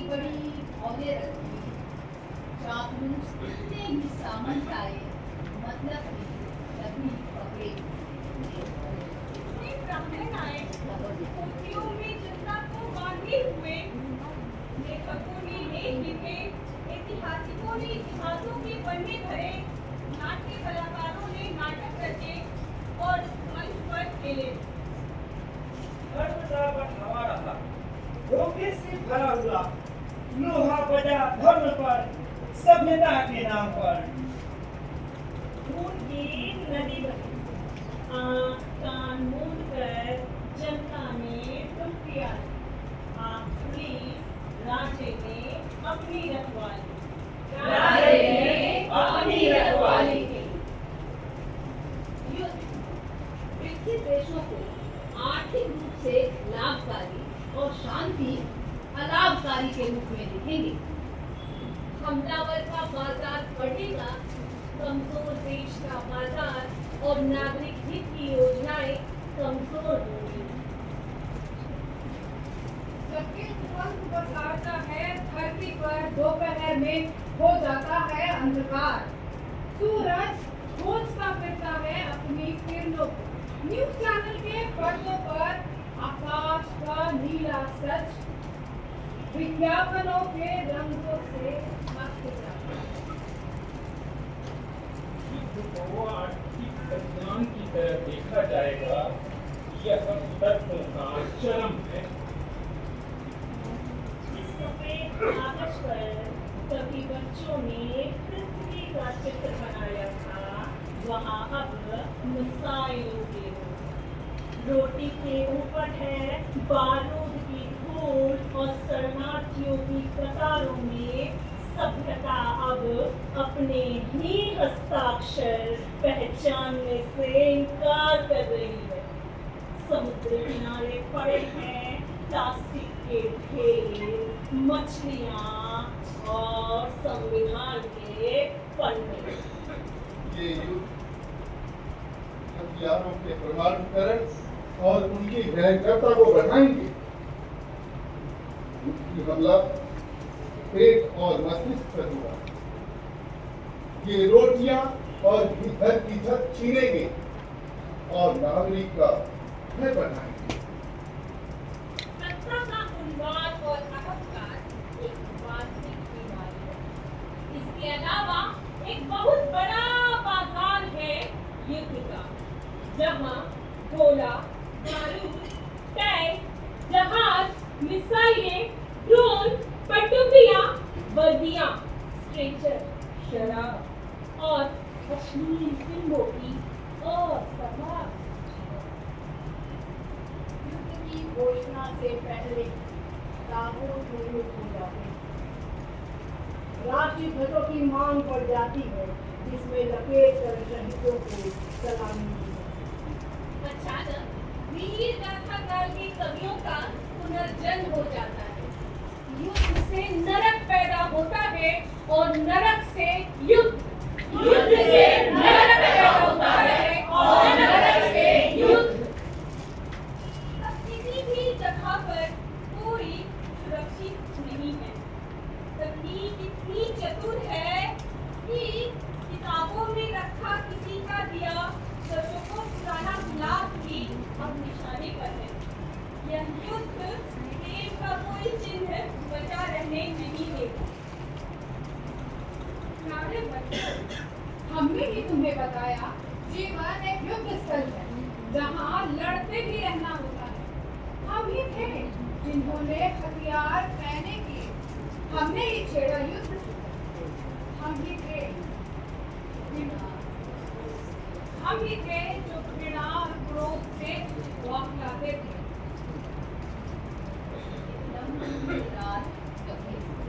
बड़ी औने रखी, चापलूस कितने भी सामंत आए, मतलब कि तभी पकड़े। ब्राह्मण आए, पोथियों में जनता को बांधे हुए, लेखकों ने लेख लिखे, ऐतिहासिकों ने इतिहासों के पन्ने भरे, नाट्य कलाकारों ने नाटक रचे और मंच पर खेले। धर्म का बढ़ावा रहा, धोखे से भरा हुआ, लोहा बजा धर्म पर, सभ्यता के नाम पर। खून की नदी बही, आँख कान मूंद कर जनता ने डुबकियाँ ली। आखिरी राजे ने अपनी रखवाली की। युद्ध विकसित देशों को आर्थिक रूप से लाभकारी और शांति अलाभकारी के रूप में दिखेंगे। हमलावर का बाजार बढ़ेगा, कमजोर देश का बाजार और नागरिक हित की योजनाएं कमजोर होंगी। जबकि तुरंत बरसाता है धरती पर, दोपहर में हो जाता है अंधकार। सूरज खोजता फिरता है अपनी किरणों को। न्यूज चैनल के पर्दों पर आकाश का नीला सच विज्ञापनों के रंगों से मस्त जाता है। युद्ध को आर्थिक कल्याण की तरह देखा जाएगा, यह तत्वों का चरम है। इस सफेद कागज पर कभी बच्चों ने पृथ्वी का चित्र बनाया था, वहाँ अब मिसाइलों के रोटी के ऊपर है बारूद की धूल और शरणार्थियों की कतारों में सभ्यता अब अपने ही हस्ताक्षर पहचानने से इनकार कर रही है। समुद्र किनारे पड़े हैं प्लास्टिक के ढेर, मछलियाँ और संविधान के पन्ने। ये युद्ध हथियारों के परमाणुकरण और उनकी भयंकरता को बढ़ाएंगे। युद्ध हमला पेट और मस्तिष्क पर हुआ। ये रोटियां और घर की छत छीनेंगे और नागरिक का भय बढ़ाएंगे। सत्ता का उन्माद और अहंकार एक मानसिक बीमारी है। इसके अलावा एक बहुत बड़ा बाजार है युद्ध का, जहाँ गोला, बारूद, टैंक, जहाज, मिसाइलें, ड्रोन, पनडुब्बियां, वर्दियां, स्ट्रेचर, शराब और अश्लील फिल्मों की और सभा। युद्ध की घोषणा से पहले ताबूत निर्मित हो जाते हैं। राष्ट्रीय ध्वजों की मांग बढ़ जाती है, जिसमें लपेट कर शहीदों को सलामी दी जाती है। अचानक वीर गाथा काल के कवियों का पुनर्जन्म हो जाता है। युद्ध से नरक पैदा होता है और नरक से युद्ध, युद्ध से नरक पैदा होता है और नरक से युद्ध। अब किसी भी जगह पर कोई सुरक्षित नहीं है। तकनीक इतनी चतुर है कि किताबों में रखा किसी का दिया दशकों पुराना गुलाब भी अब निशाने पर है। यह युद्ध प्रेम का कोई चिन्ह बचा रहने नहीं देगा। प्यारे बच्चों, हमने ही तुम्हें बताया जीवन एक युद्ध स्थल है, जहाँ लड़ते भी रहना होता है। हम ही थे जिन्होंने हथियार पहने किए, हमने ही छेड़ा युद्ध। हम ही थे जो घृणा और क्रोध से बौखलाते थे।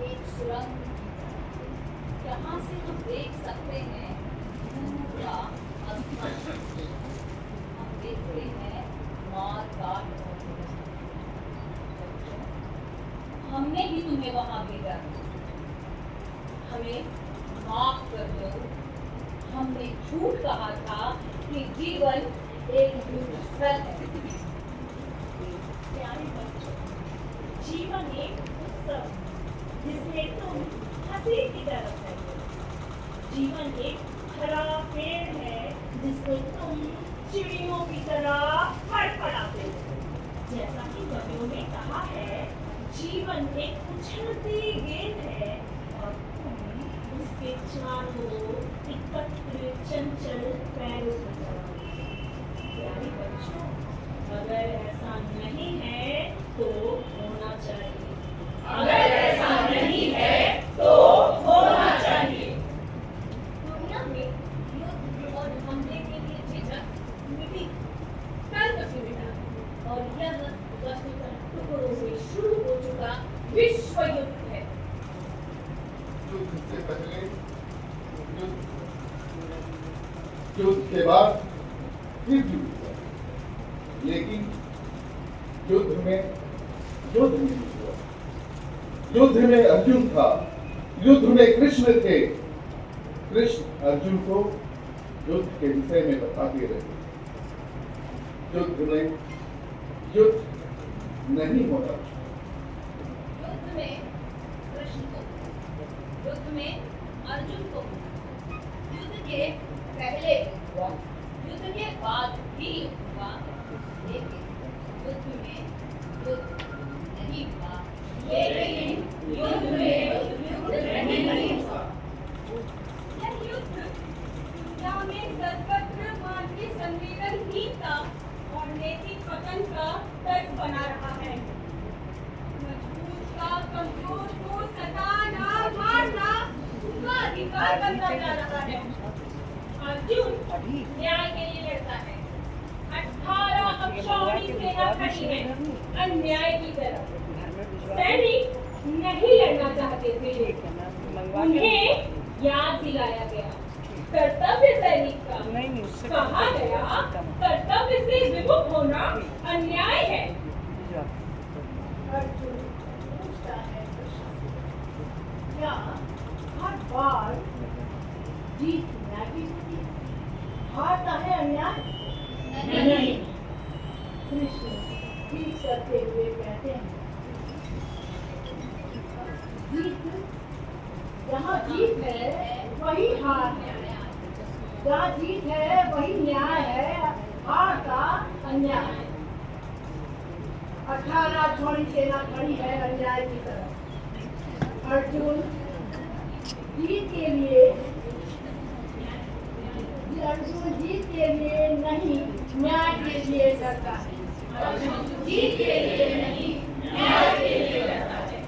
एक सुरंग यहाँ से हम देख सकते हैं दूर का आसमान। हम देखते हैं मार काट और हमने ही तुम्हें वहां भेजा। हमें माफ कर दो, हमने झूठ कहा था कि जीवन एक युद्ध स्थल है। प्यारे बच्चों, जीवन एक उत्सव, जिसमें तुम हंसी की तरफ है। जीवन एक हरा पेड़ है जिसमें तुम चिड़ियों की तरह फड़फड़ाते हो। जैसा कि कवियों ने कहा है, जीवन एक उछलती गेंद है और तुम उसके चारों एकत्र चंचल पैरों पर चलोगे। प्यारे बच्चों, अगर ऐसा नहीं है तो होना चाहिए। अगर ऐसा नहीं है तो होना चाहिए। दुनिया में युद्ध और हमले के लिए झिझक मिटी तर्क से मिटा और यह वस्तुतः टुकड़ों में शुरू हो चुका विश्व युद्ध है। युद्ध से पहले युद्ध के बाद फिर युद्ध हुआ, लेकिन युद्ध में युद्ध नहीं हुआ। युद्ध में अर्जुन था, युद्ध में कृष्ण थे। कृष्ण अर्जुन को युद्ध के विषय में बताते रहे। युद्ध में युद्ध नहीं होना। युद्ध में कृष्ण को, युद्ध में अर्जुन को, युद्ध के पहले हुआ, युद्ध के बाद भी हुआ, लेकिन युद्ध में युद्ध नहीं हुआ। लेकिन युद्ध में युद्ध नहीं हुआ। यह युद्ध दुनिया में सर्वत्र मानवीय संवेदनहीनता और नैतिक पतन का तर्क बना रहा है। मजबूत का कमजोर को सताना, मारना उसका अधिकार बनता जा रहा है। अर्जुन न्याय के लिए लड़ता है। 18 अक्षौहिणी सेना खड़ी है अन्याय की तरफ। सैनिक नहीं लड़ना चाहते थे, उन्हें याद दिलाया गया कर्तव्य सैनिक का। कहा गया कर्तव्य से विमुख होना अन्याय है। अर्जुन पूछता है कृष्ण से, क्या हर बार जीत न्याय की होती है? हारता है अन्याय? नहीं। कृष्ण ठीक करते हुए कहते हैं, जीत जहाँ जीत है वही हार है, जहाँ जीत है वही न्याय है, हार का अन्याय है। 18 छोड़ी सेना खड़ी है अन्याय की तरफ। अर्जुन जीत के लिए नहीं, न्याय के लिए लड़ता है। जीत के लिए नहीं, न्याय के लिए लड़ता है।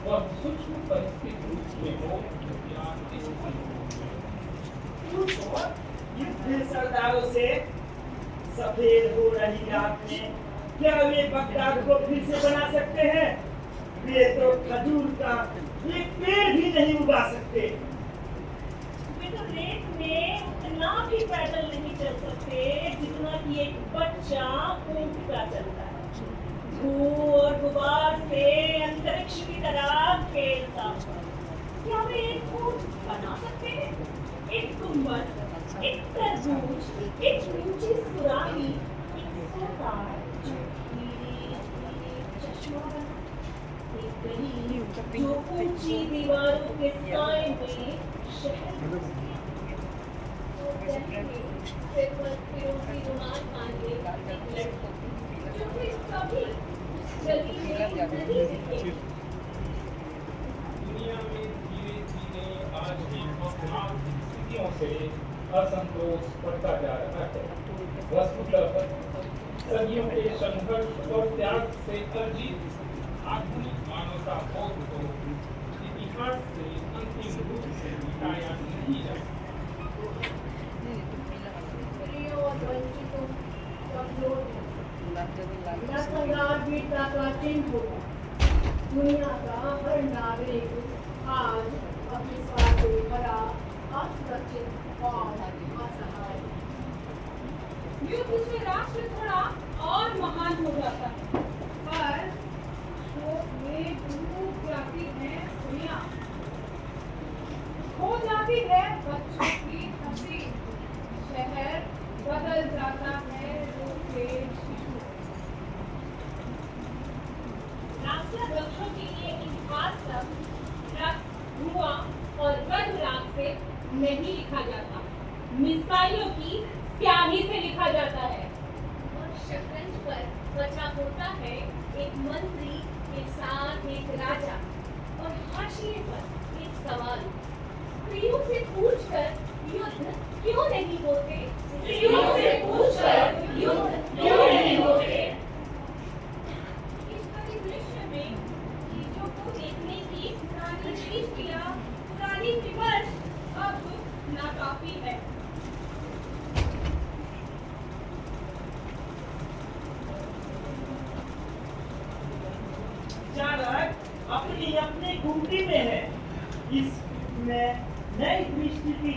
वह सूक्ष्म परिस्थिति में हो या पूछो, युद्ध सरदारों से सफेद हो रही रात में क्या वे बगदाद को फिर से बना सकते हैं? वे तो खजूर का एक पेड़ भी नहीं उगा सकते। वे तो रेत में उतना भी पैदल नहीं चल सकते जितना कि एक बच्चा ऊंट का चलता है। धूल और गुबार से अंतरिक्ष की तरह खेलता हुआ। क्या वे एक ऊंट बना सकते हैं? एक गुंबद, एक तरबूज, एक ऊंची सुराही, एक सोनार जो चश्मा बना, एक गली जो ऊंची दीवारों के साए में शहर बसती है। तो पहले सिर पर फिरोजी रुमाल बांधे एक लड़का जो फिर कभी उस गली में नहीं दिखे। दुनिया में धीरे धीरे आज भी वर्तमान स्थितियों से असंतोष बढ़ता जा रहा है। वस्तुतः सदियों के संघर्ष और त्याग से अर्जित आधुनिक मानवता बोध को इतिहास से अंतिम रूप से मिटाया नहीं जा सकता। स्त्रियों और वंचितों कमजोर हैं। यह संग्राम वीरता का चिन्ह होगा। दुनिया का हर नागरिक आज अपने स्वार्थ से भरा, असुरक्षित और असहाय है। युद्ध से राष्ट्र थोड़ा और महान हो जाता है। पर शोक में डूब जाती हैं स्त्रियां, खो जाती है बच्चों की हंसी, शहर बदल जाता है रोते शिशु। नहीं लिखा जाता, मिसाइलों की स्याही से लिखा जाता है। और शतरंज पर बचा होता है एक मंत्री के साथ एक राजा, और हाशिए पर एक सवाल, स्त्रियों से पूछकर युद्ध क्यों नहीं होते? स्त्रियों से पूछकर युद्ध क्यों नहीं होते? इस परिदृश्य में चीजों को देखने की पुरानी दृष्टियां, पुरानी विमर्श अब नाकाफी है। चाणक्य अपनी अपनी गुमटी में है, इसमें नई दृष्टि की